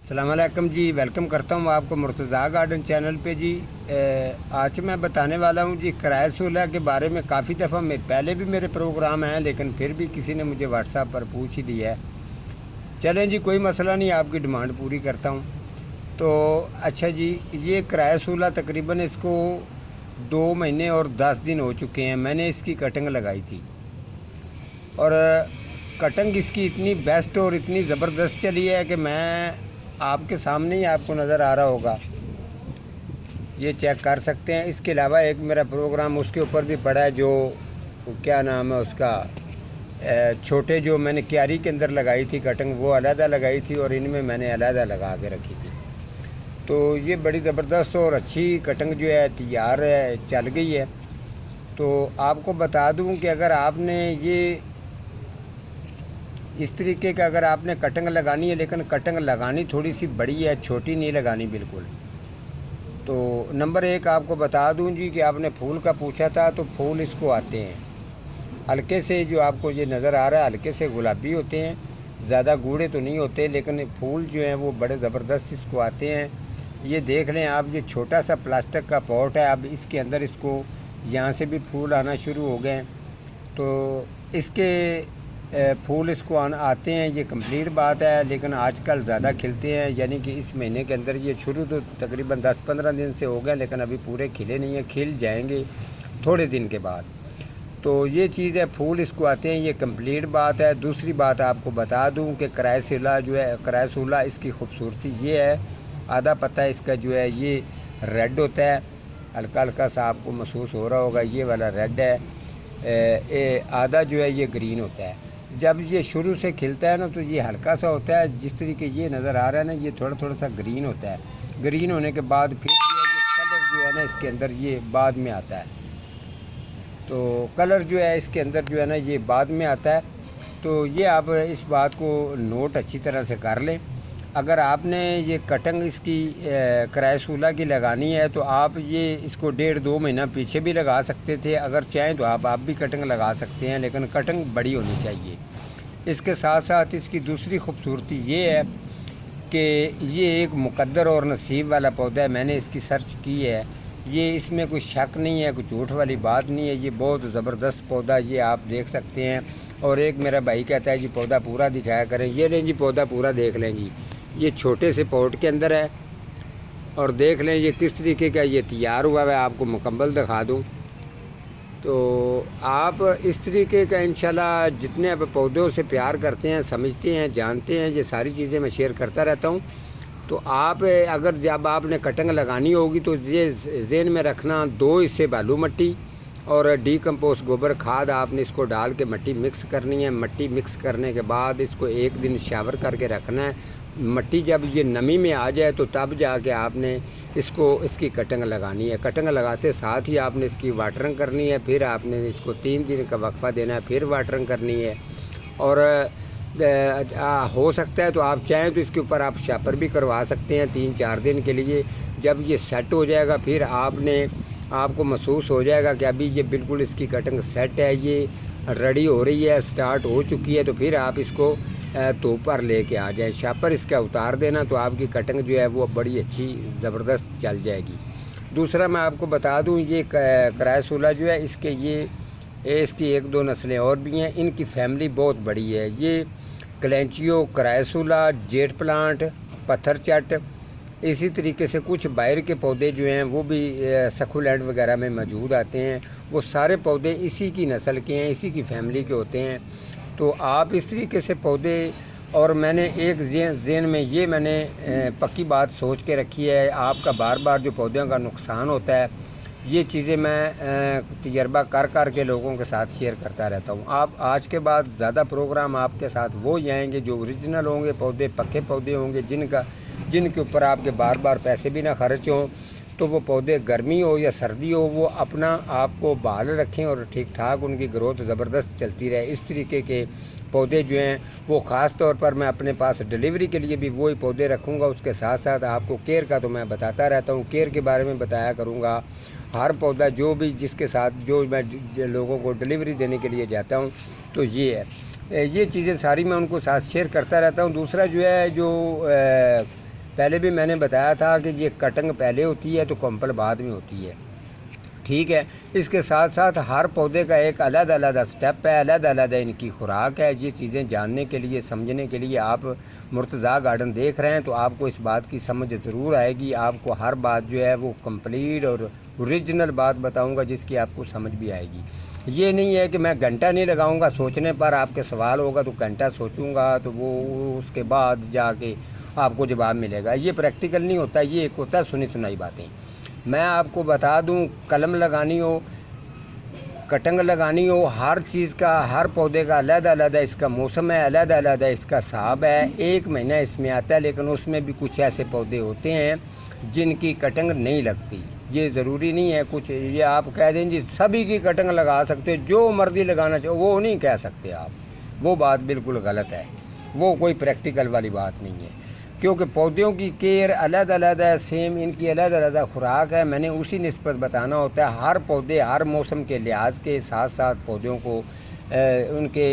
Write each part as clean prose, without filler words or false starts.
अस्सलाम वालेकुम जी। वेलकम करता हूँ आपको मुर्तज़ा गार्डन चैनल पे जी। आज मैं बताने वाला हूँ जी किराए सूला के बारे में। काफ़ी दफ़ा में पहले भी मेरे प्रोग्राम हैं, लेकिन फिर भी किसी ने मुझे व्हाट्सएप पर पूछ ही लिया है। चलें जी, कोई मसला नहीं, आपकी डिमांड पूरी करता हूँ। तो अच्छा जी, ये किराया सूला तकरीबन इसको 2 महीने और 10 दिन हो चुके हैं। मैंने इसकी कटिंग लगाई थी और कटिंग इसकी इतनी बेस्ट और इतनी ज़बरदस्त चली है कि मैं आपके सामने ही आपको नज़र आ रहा होगा, ये चेक कर सकते हैं। इसके अलावा एक मेरा प्रोग्राम उसके ऊपर भी पड़ा है, जो क्या नाम है उसका, छोटे जो मैंने क्यारी के अंदर लगाई थी कटिंग, वो अलहदा लगाई थी और इनमें मैंने अलहदा लगा के रखी थी। तो ये बड़ी ज़बरदस्त और अच्छी कटिंग जो है तैयार है, चल गई है। तो आपको बता दूं कि अगर आपने ये इस तरीके का अगर आपने कटिंग लगानी है, लेकिन कटिंग लगानी थोड़ी सी बड़ी है, छोटी नहीं लगानी बिल्कुल। तो नंबर एक आपको बता दूं जी कि आपने फूल का पूछा था, तो फूल इसको आते हैं हल्के से, जो आपको ये नज़र आ रहा है हल्के से गुलाबी होते हैं, ज़्यादा गूढ़े तो नहीं होते, लेकिन फूल जो हैं वो बड़े ज़बरदस्त इसको आते हैं। ये देख लें आप, ये छोटा सा प्लास्टिक का पॉट है, अब इसके अंदर इसको यहाँ से भी फूल आना शुरू हो गए। तो इसके फूल इसको आते हैं, ये कंप्लीट बात है, लेकिन आजकल ज़्यादा खिलते हैं। यानी कि इस महीने के अंदर ये शुरू तो तकरीबन 10-15 दिन से हो गए, लेकिन अभी पूरे खिले नहीं हैं, खिल जाएंगे थोड़े दिन के बाद। तो ये चीज़ है, फूल इसको आते हैं, ये कंप्लीट बात है। दूसरी बात आपको बता दूं कि किराए सूला जो है, किराए सूला इसकी खूबसूरती ये है, आधा पत्ता इसका जो है ये रेड होता है, हल्का हल्का सा आपको महसूस हो रहा होगा, ये वाला रेड है। आधा जो है ये ग्रीन होता है। जब ये शुरू से खिलता है ना, तो ये हल्का सा होता है, जिस तरीके ये नज़र आ रहा है ना, ये थोड़ा थोड़ा सा ग्रीन होता है। ग्रीन होने के बाद फिर ये कलर जो है ना इसके अंदर ये बाद में आता है। तो कलर जो है इसके अंदर जो है ना ये बाद में आता है। तो ये आप इस बात को नोट अच्छी तरह से कर लें। अगर आपने ये कटिंग इसकी किराए सूला की लगानी है, तो आप ये इसको 1.5-2 महीना पीछे भी लगा सकते थे। अगर चाहें तो आप भी कटिंग लगा सकते हैं, लेकिन कटिंग बड़ी होनी चाहिए। इसके साथ साथ इसकी दूसरी खूबसूरती ये है कि ये एक मुकद्दर और नसीब वाला पौधा है। मैंने इसकी सर्च की है, ये इसमें कोई शक नहीं है, कोई झूठ वाली बात नहीं है। ये बहुत ज़बरदस्त पौधा, ये आप देख सकते हैं। और एक मेरा भाई कहता है जी पौधा पूरा दिखाया करें, ये लें जी पौधा पूरा देख लें जी। ये छोटे से पॉट के अंदर है और देख लें ये किस तरीके का ये तैयार हुआ है, आपको मुकम्मल दिखा दूं। तो आप इस तरीके का इंशाल्लाह जितने आप पौधों से प्यार करते हैं, समझते हैं, जानते हैं, ये सारी चीज़ें मैं शेयर करता रहता हूँ। तो आप अगर जब आपने कटिंग लगानी होगी, तो ये ज़हन में रखना, 2 हिस्से बालू मट्टी और डीकम्पोस्ट गोबर खाद आपने इसको डाल के मट्टी मिक्स करनी है। मट्टी मिक्स करने के बाद इसको 1 दिन शावर करके रखना है। मट्टी जब ये नमी में आ जाए, तो तब जाके आपने इसकी कटिंग लगानी है। कटिंग लगाते साथ ही आपने इसकी वाटरिंग करनी है, फिर आपने इसको 3 दिन का वक्फा देना है, फिर वाटरिंग करनी है। और हो सकता है तो आप चाहें तो इसके ऊपर आप शापर भी करवा सकते हैं 3-4 दिन के लिए। जब ये सेट हो जाएगा, फिर आपको महसूस हो जाएगा कि अभी ये बिल्कुल इसकी कटिंग सेट है, ये रेडी हो रही है, स्टार्ट हो चुकी है। तो फिर आप इसको धूप पर लेके आ जाए, शापर इसका उतार देना, तो आपकी कटिंग जो है वो बड़ी अच्छी ज़बरदस्त चल जाएगी। दूसरा मैं आपको बता दूं, ये किराया सूला जो है, इसकी 1-2 नस्लें और भी हैं। इनकी फैमिली बहुत बड़ी है। ये कलेंचियो, किराया सूला, जेट प्लांट, पत्थर चट, इसी तरीके से कुछ बाहर के पौधे जो हैं वो भी सकुलेंट वगैरह में मौजूद आते हैं। वो सारे पौधे इसी की नस्ल के हैं, इसी की फैमिली के होते हैं। तो आप इस तरीके से पौधे, और मैंने एक ज़हन में ये मैंने पक्की बात सोच के रखी है, आपका बार बार जो पौधों का नुकसान होता है, ये चीज़ें मैं तजर्बा कर के लोगों के साथ शेयर करता रहता हूँ। आप आज के बाद ज़्यादा प्रोग्राम आपके साथ वो ही आएंगे जो ओरिजिनल होंगे, पौधे पक्के पौधे होंगे, जिनके ऊपर आपके बार बार पैसे भी ना खर्च हों। तो वो पौधे गर्मी हो या सर्दी हो, वो अपना आपको बहाल रखें और ठीक ठाक उनकी ग्रोथ ज़बरदस्त चलती रहे। इस तरीके के पौधे जो हैं वो ख़ास तौर पर मैं अपने पास डिलीवरी के लिए भी वही पौधे रखूँगा। उसके साथ साथ आपको केयर का तो मैं बताता रहता हूँ, केयर के बारे में बताया करूँगा। हर पौधा जो भी जिसके साथ जो मैं लोगों को डिलीवरी देने के लिए जाता हूँ, तो ये है, ये चीज़ें सारी मैं उनको साथ शेयर करता रहता हूँ। दूसरा जो है, जो पहले भी मैंने बताया था कि ये कटिंग पहले होती है तो कंपल बाद में होती है, ठीक है। इसके साथ साथ हर पौधे का एक अलग अलग स्टेप है, अलग अलग इनकी खुराक है। ये चीज़ें जानने के लिए, समझने के लिए आप मुर्तज़ा गार्डन देख रहे हैं तो आपको इस बात की समझ ज़रूर आएगी। आपको हर बात जो है वो कंप्लीट और ओरिजिनल बात बताऊंगा जिसकी आपको समझ भी आएगी। ये नहीं है कि मैं घंटा नहीं लगाऊंगा सोचने पर, आपके सवाल होगा तो घंटा सोचूंगा तो वो उसके बाद जाके आपको जवाब मिलेगा। ये प्रैक्टिकल नहीं होता, ये एक होता है सुनी सुनाई बातें। मैं आपको बता दूं, कलम लगानी हो, कटिंग लगानी हो, हर चीज़ का, हर पौधे का अलग अलग है, इसका मौसम है, अलग अलग है, इसका हिसाब है। एक महीना इसमें आता है, लेकिन उसमें भी कुछ ऐसे पौधे होते हैं जिनकी कटिंग नहीं लगती। ये ज़रूरी नहीं है कुछ ये आप कह दें जी सभी की कटिंग लगा सकते हो, जो मर्जी लगाना चाहिए, वो नहीं कह सकते आप। वो बात बिल्कुल गलत है, वो कोई प्रैक्टिकल वाली बात नहीं है, क्योंकि पौधों की केयर अलग अलग है, सेम इनकी अलग अलग खुराक है। मैंने उसी निस्बत बताना होता है। हर पौधे हर मौसम के लिहाज के साथ साथ पौधों को उनके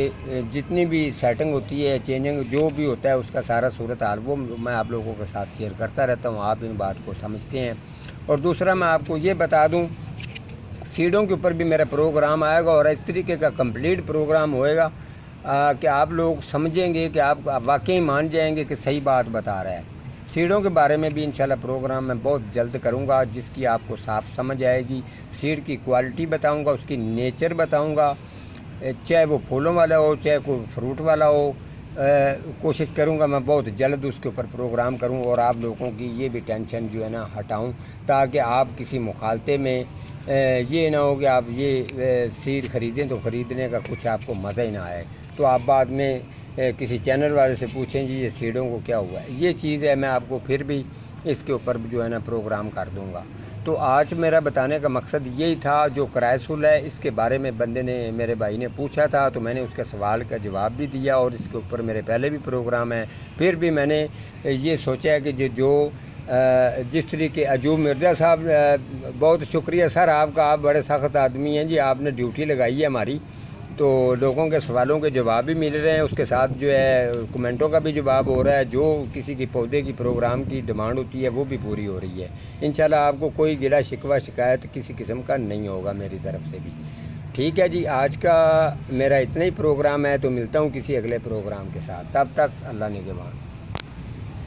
जितनी भी सेटिंग होती है, चेंजिंग जो भी होता है, उसका सारा सूरत हाल वो मैं आप लोगों के साथ शेयर करता रहता हूँ। आप इन बात को समझते हैं। और दूसरा मैं आपको ये बता दूँ, सीडों के ऊपर भी मेरा प्रोग्राम आएगा और इस तरीके का कंप्लीट प्रोग्राम होएगा कि आप लोग समझेंगे कि आप वाकई मान जाएंगे कि सही बात बता रहा है। सीडों के बारे में भी इंशाल्लाह प्रोग्राम मैं बहुत जल्द करूंगा जिसकी आपको साफ समझ आएगी। सीड की क्वालिटी बताऊंगा, उसकी नेचर बताऊंगा, चाहे वो फूलों वाला हो चाहे कोई फ्रूट वाला हो। कोशिश करूंगा मैं बहुत जल्द उसके ऊपर प्रोग्राम करूं और आप लोगों की ये भी टेंशन जो है ना हटाऊं, ताकि आप किसी मुखालते में ये ना हो कि आप ये सीड ख़रीदें तो ख़रीदने का कुछ आपको मज़ा ही ना आए, तो आप बाद में किसी चैनल वाले से पूछें जी ये सीडों को क्या हुआ है। ये चीज़ है, मैं आपको फिर भी इसके ऊपर जो है ना प्रोग्राम कर दूंगा। तो आज मेरा बताने का मकसद यही था। जो क्राइसूल है इसके बारे में बंदे ने, मेरे भाई ने पूछा था, तो मैंने उसके सवाल का जवाब भी दिया और इसके ऊपर मेरे पहले भी प्रोग्राम है। फिर भी मैंने ये सोचा है कि जो जिस तरीके अजूब मिर्ज़ा साहब, बहुत शुक्रिया सर आपका, आप बड़े सख्त आदमी हैं जी, आपने ड्यूटी लगाई है हमारी, तो लोगों के सवालों के जवाब भी मिल रहे हैं, उसके साथ जो है कमेंटों का भी जवाब हो रहा है। जो किसी की पौधे की प्रोग्राम की डिमांड होती है वो भी पूरी हो रही है। इंशाल्लाह आपको कोई गिला शिकवा शिकायत किसी किस्म का नहीं होगा मेरी तरफ से भी। ठीक है जी, आज का मेरा इतना ही प्रोग्राम है, तो मिलता हूँ किसी अगले प्रोग्राम के साथ। तब तक अल्लाह निगहबान।